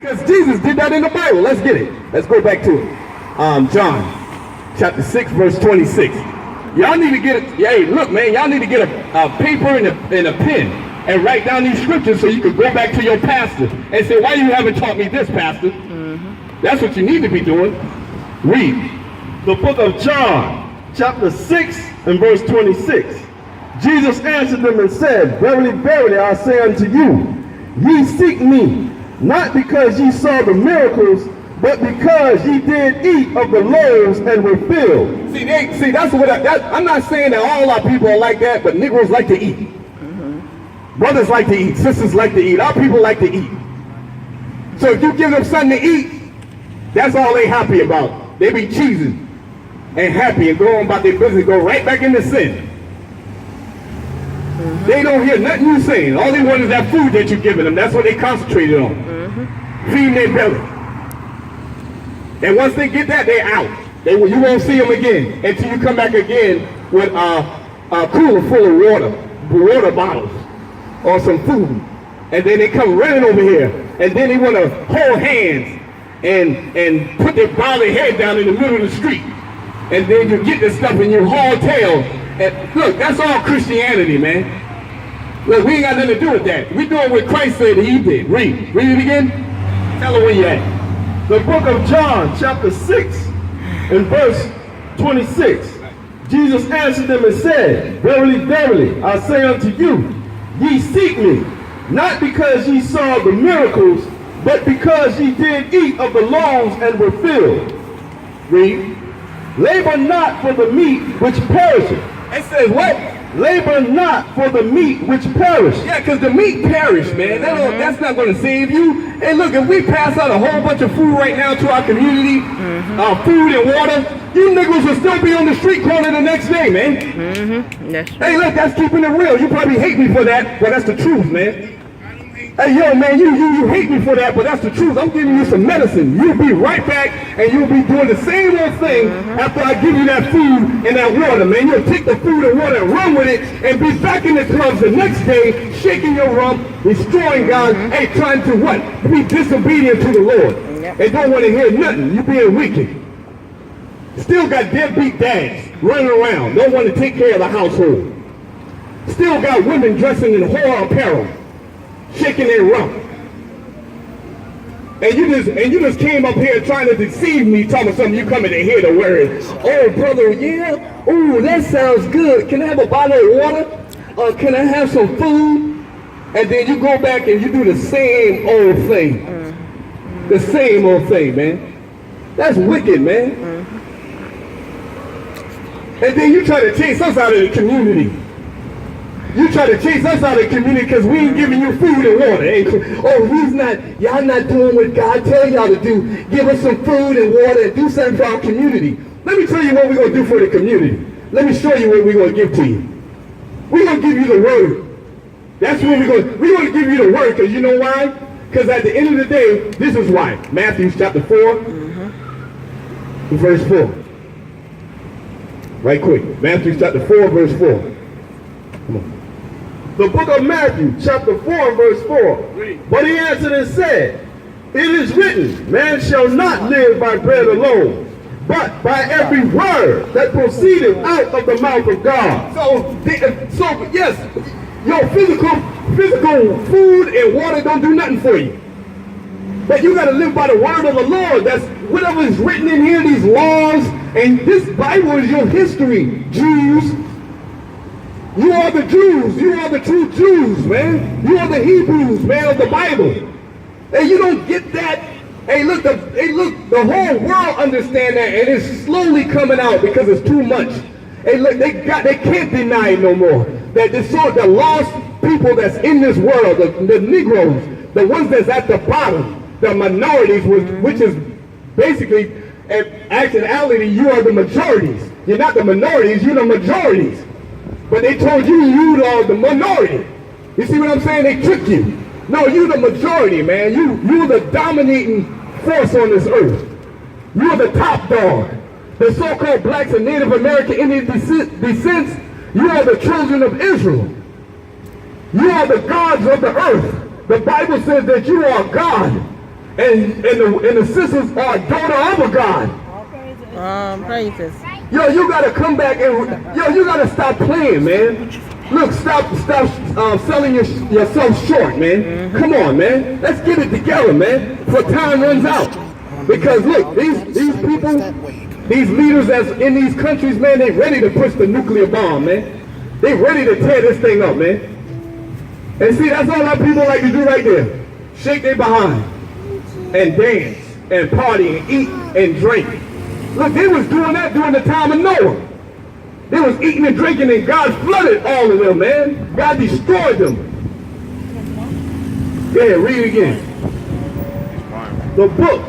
Because Jesus did that in the Bible. Let's get it. Let's go back to it. John chapter 6 verse 26. Y'all need to get it. Hey, look, man, y'all need to get a paper and a pen and write down these scriptures so you can go back to your pastor and say, why you haven't taught me this, pastor? That's what you need to be doing. Read the book of John, chapter 6 and verse 26. Jesus answered them and said, Verily, verily, I say unto you, ye seek me, not because ye saw the miracles, but because ye did eat of the loaves and were filled. See, that's what I'm not saying that all our people are like that, but Negroes like to eat. Brothers like to eat, sisters like to eat, our people like to eat. So if you give them something to eat, that's all they happy about. They be cheesing and happy and go on about their business, go right back into sin. They don't hear nothing you saying. All they want is that food that you're giving them. That's what they concentrated on. Feeding their belly. And once they get that, they're out. You won't see them again until you come back again with a cooler full of water bottles or some food. And then they come running over here. And then they want to hold hands and bow their head down in the middle of the street. And then you get this stuff and you haul tail. And look, that's all Christianity, man. Look, we ain't got nothing to do with that. We doing what Christ said he did. Read it again. Tell her where you at. The book of John, chapter 6 and verse 26. Jesus answered them and said, Verily, verily, I say unto you, ye seek me, not because ye saw the miracles, but because ye did eat of the loaves and were filled. Read. Labor not for the meat which perisheth. It says what? Labor not for the meat which perisheth. Yeah, because the meat perish, man. That's not going to save you. And look, if we pass out a whole bunch of food right now to our community, food and water, you niggas will still be on the street corner the next day, man. That's right. Hey, look, that's keeping it real. You probably hate me for that, but that's the truth, man. Hey, yo, man, you hate me for that, but that's the truth. I'm giving you some medicine. You'll be right back, and you'll be doing the same old thing after I give you that food and that water, man. You'll take the food and water and run with it and be back in the clubs the next day, shaking your rump, destroying God, hey, trying to what? Be disobedient to the Lord. And don't want to hear nothing. You being wicked. Still got deadbeat dads running around, don't want to take care of the household. Still got women dressing in whore apparel, shaking their rump. And you just came up here trying to deceive me, talking about something you coming in here to wear it. Oh, brother, yeah? Oh, that sounds good. Can I have a bottle of water? Can I have some food? And then you go back and you do the same old thing. The same old thing, man. That's wicked, man. And then you try to chase us out of the community. You try to chase us out of the community because we ain't giving you food and water. Oh, y'all not doing what God tell y'all to do. Give us some food and water and do something for our community. Let me tell you what we're going to do for the community. Let me show you what we're going to give to you. We're going to give you the word. That's what we're going to give you the word, because you know why? Because at the end of the day, this is why. Matthew chapter 4, verse 4. Right quick. Matthew chapter 4, verse 4. Come on. The book of Matthew, chapter 4, verse 4. But he answered and said, It is written, man shall not live by bread alone, but by every word that proceedeth out of the mouth of God. So yes, your physical food and water don't do nothing for you. But you got to live by the word of the Lord. That's whatever is written in here, these laws, and this Bible is your history, Jews. You are the Jews. You are the true Jews, man. You are the Hebrews, man, of the Bible. And you don't get that. Hey, look, the whole world understand that, and it's slowly coming out because it's too much. Hey, look, they can't deny it no more. That the lost people that's in this world, the Negroes, the ones that's at the bottom, the minorities, which is basically, in actuality, you are the majorities. You're not the minorities, you're the majorities. But they told you are the minority. You see what I'm saying? They tricked you. No, you're the majority, man. You're the dominating force on this earth. You're the top dog. The so-called blacks and Native American Indian descents, you are the children of Israel. You are the gods of the earth. The Bible says that you are God. And the sisters are a daughter of a God. Praises. Yo, you gotta come back and you gotta stop playing, man. Look, stop selling yourself short, man. Come on, man. Let's get it together, man. Before time runs out. Because look, these people, these leaders that's in these countries, man, they ready to push the nuclear bomb, man. They ready to tear this thing up, man. And see, that's all our people like to do right there. Shake their behind and dance and party and eat and drink. Look, they was doing that during the time of Noah. They was eating and drinking and God flooded all of them, man. God destroyed them. Yeah, read it again. The book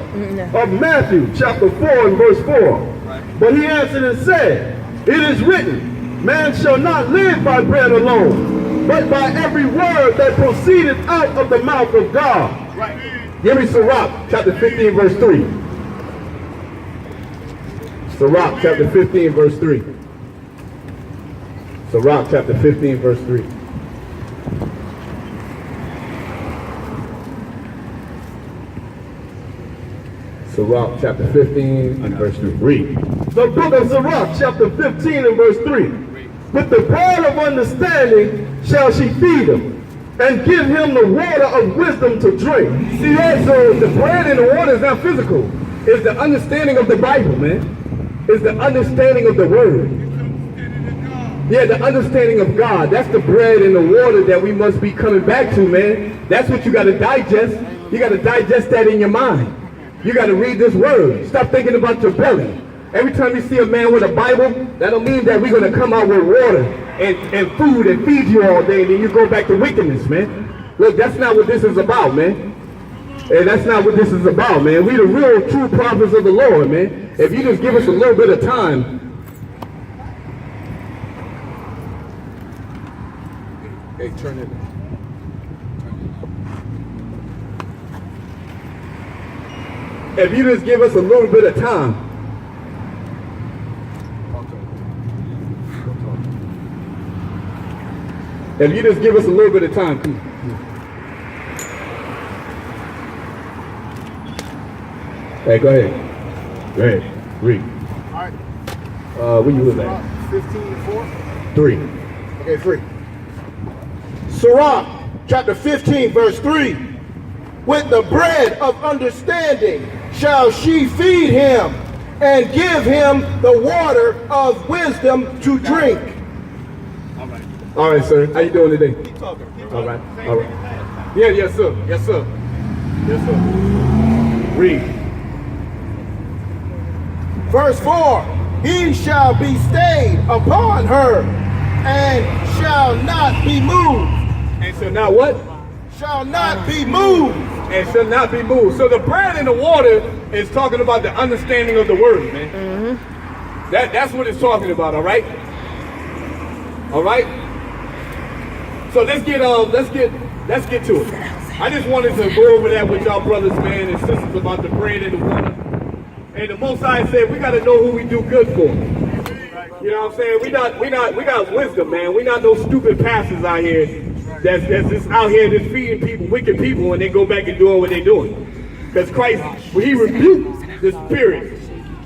of Matthew, chapter 4 and verse 4. But he answered and said, it is written, man shall not live by bread alone, but by every word that proceedeth out of the mouth of God. Right. Give me Sirach, chapter 15, verse 3. Sirach, chapter 15, verse 3. Sirach, chapter 15, verse 3. Sirach, chapter 15, and verse 3. Read. The book of Sirach, chapter 15 and verse 3. With the bread of understanding shall she feed him, and give him the water of wisdom to drink. See that? So the bread and the water is not physical. It's the understanding of the Bible, man. It's the understanding of the word. Yeah, the understanding of God. That's the bread and the water that we must be coming back to, man. That's what you got to digest. You got to digest that in your mind. You got to read this word. Stop thinking about your belly. Every time you see a man with a Bible, that don't mean that we're going to come out with water and food and feed you all day and then you go back to wickedness, man. Look, that's not what this is about, man. And that's not what this is about, man. We the real true prophets of the Lord, man. If you just give us a little bit of time. Hey, turn it. If you just give us a little bit of time. If you just give us a little bit of time, come on. Hey, go ahead. Go ahead. Read. All right. Where you was at? 15 to 4? 3. Okay, 3. Sirach, chapter 15, verse 3. With the bread of understanding shall she feed him, and give him the water of wisdom to drink. All right, sir. How you doing today? Keep talking. All right. All right. Yeah, yes, sir. Yes, sir. Yes, sir. Read. Verse 4. He shall be stayed upon her, and shall not be moved. And shall not what? Shall not be moved. And shall not be moved. So the bread and the water is talking about the understanding of the word, man. That's what it's talking about, all right? All right? So let's get to it. I just wanted to go over that with y'all brothers, man, and sisters about the bread and the water. And the Most High said we gotta know who we do good for. You know what I'm saying? We got wisdom, man. We not no stupid pastors out here that's just out here just feeding people, wicked people, and they go back and doing what they're doing. Because Christ, he rebuked the spirit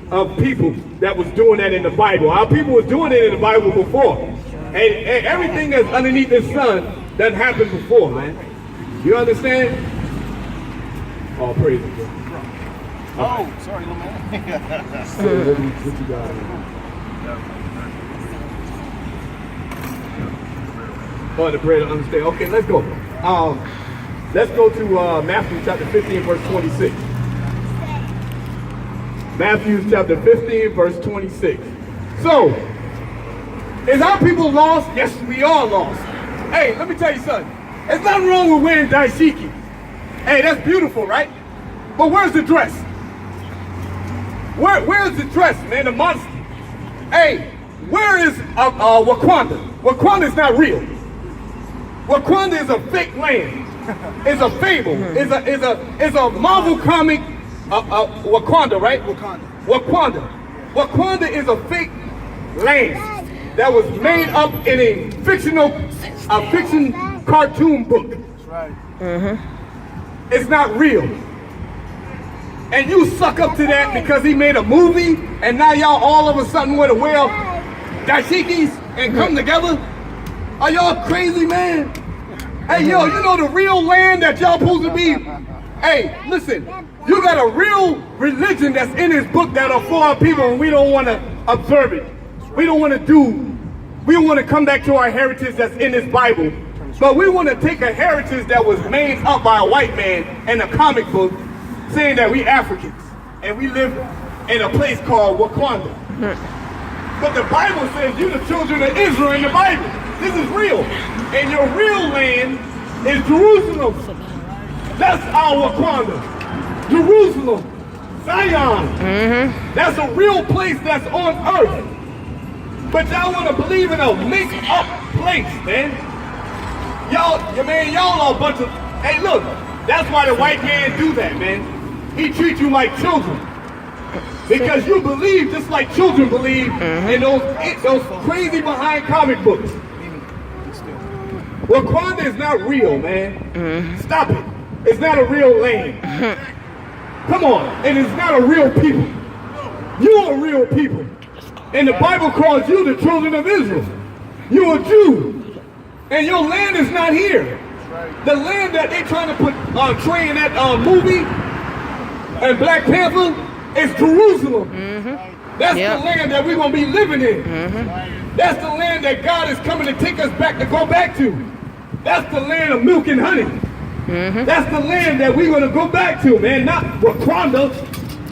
of people that was doing that in the Bible. Our people was doing it in the Bible before. And everything that's underneath the sun doesn't happen before, man. You understand? Oh, praise the Lord. Oh, sorry, little man. So what you got? Oh, the bread to understand. Okay, let's go. Let's go to Matthew chapter 15, verse 26. Matthew chapter 15, verse 26. So, is our people lost? Yes, we are lost. Hey, let me tell you something. There's nothing wrong with wearing dashiki. Hey, that's beautiful, right? But where's the dress? Where's the dress, man? The monster. Hey, where is Wakanda? Wakanda is not real. Wakanda is a fake land. It's a fable. It's a Marvel comic. Wakanda, right? Wakanda is a fake land that was made up in a fiction cartoon book. That's right. It's not real. and you suck up to that because he made a movie, and now y'all all of a sudden want to wear dashikis and come together? Are y'all crazy, man? Hey, yo, you know the real land that y'all supposed to be? Hey, listen, you got a real religion that's in this book that are for our people, and we don't want to observe it. We don't want to come back to our heritage that's in this Bible, but we want to take a heritage that was made up by a white man in a comic book saying that we Africans, and we live in a place called Wakanda. But the Bible says you're the children of Israel in the Bible. This is real. And your real land is Jerusalem. That's our Wakanda. Jerusalem. Zion. That's a real place that's on earth. But y'all want to believe in a make-up place, man. Y'all are a bunch of... Hey, look. That's why the white man do that, man. He treats you like children. Because you believe just like children believe in those crazy behind comic books. Wakanda is not real, man. Stop it. It's not a real land. Come on. And it's not a real people. You are real people. And the Bible calls you the children of Israel. You're a Jew. And your land is not here. The land that they're trying to put Trey in that movie and Black Panther is Jerusalem. That's the land that we're going to be living in. That's the land that God is coming to take us back to go back to. That's the land of milk and honey. That's the land that we're going to go back to, man. Not Wakanda.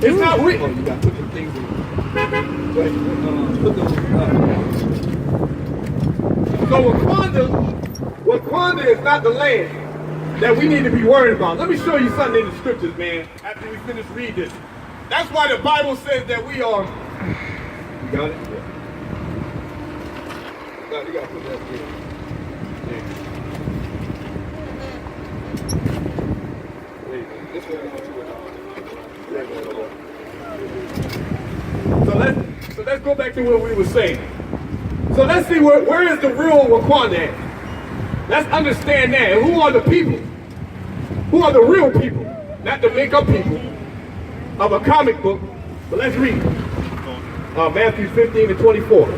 It's not real. Oh, you got to put the things in. So Wakanda is not the land that we need to be worried about. Let me show you something in the scriptures, man, after we finish reading this. That's why the Bible says that we are... You got it? Yeah. No, you got to put that here. So let's go back to what we were saying. So let's see where is the real Wakanda at? Let's understand that. And who are the people? Who are the real people? Not the make-up people of a comic book. But let's read Matthew 15 and 24.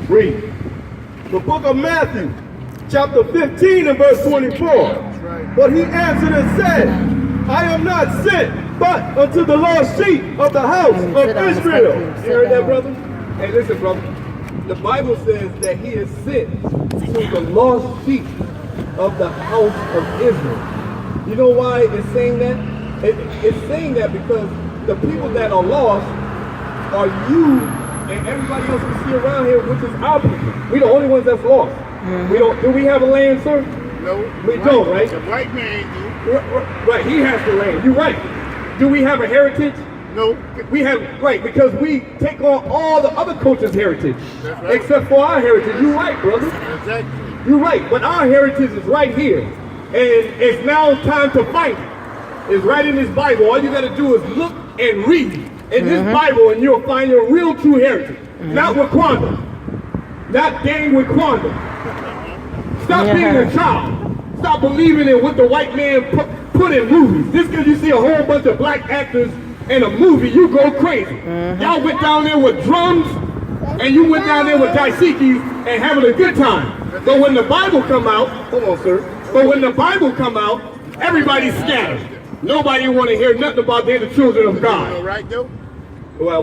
Read. The book of Matthew, chapter 15 and verse 24. But he answered and said, I am not sent but unto the lost sheep of the house of Israel. You heard that, brother? Hey, listen, brother. The Bible says that he is sent to the lost sheep of the house of Israel. You know why it's saying that? It's saying that because the people that are lost are you and everybody else we see around here, which is our people. We're the only ones that's lost. We don't. Do we have a land, sir? No. We don't, right? The white man do. Right, he has the land. You're right. Do we have a heritage? No. We have, right, because we take on all the other cultures' heritage. That's right. Except for our heritage. You're right, brother. Exactly. You're right, but our heritage is right here. And it's now time to fight. It's right in this Bible. All you got to do is look and read in this Bible and you'll find your real true heritage. Not Wakanda. Not gang Wakanda. Stop being a child. Stop believing in what the white man put in movies. Just because you see a whole bunch of black actors in a movie, you go crazy. Y'all went down there with drums and you went down there with dashikis and having a good time. But when the Bible come out, hold on, sir. But when the Bible come out, everybody's scattered. Nobody want to hear nothing about they're the children of God. All right, though? Well,